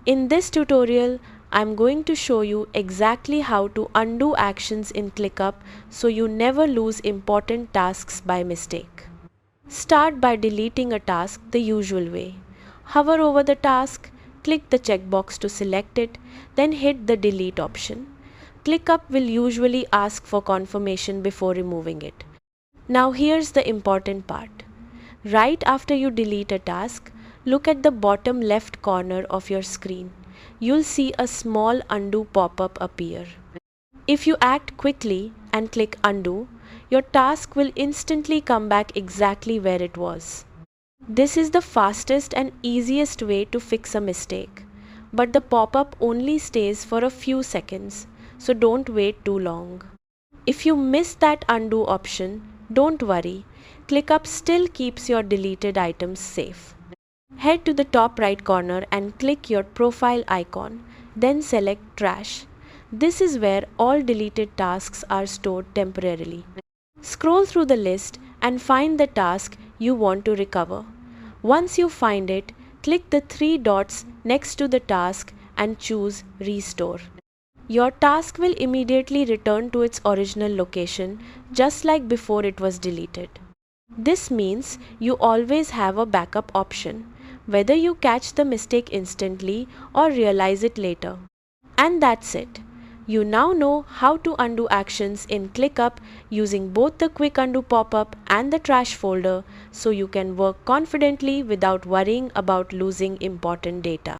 In this tutorial, I'm going to show you exactly how to undo actions in ClickUp so you never lose important tasks by mistake. Start by deleting a task the usual way. Hover over the task, click the checkbox to select it, then hit the delete option. ClickUp will usually ask for confirmation before removing it. Now here's the important part. Right after you delete a task, look at the bottom left corner of your screen. You'll see a small undo pop-up appear. If you act quickly and click undo, your task will instantly come back exactly where it was. This is the fastest and easiest way to fix a mistake, but the pop-up only stays for a few seconds, so don't wait too long. If you miss that undo option, don't worry, ClickUp still keeps your deleted items safe. Head to the top right corner and click your profile icon, then select Trash. This is where all deleted tasks are stored temporarily. Scroll through the list and find the task you want to recover. Once you find it, click the three dots next to the task and choose Restore. Your task will immediately return to its original location, just like before it was deleted. This means you always have a backup option, whether you catch the mistake instantly or realize it later. And that's it. You now know how to undo actions in ClickUp using both the Quick Undo pop-up and the Trash folder, so you can work confidently without worrying about losing important data.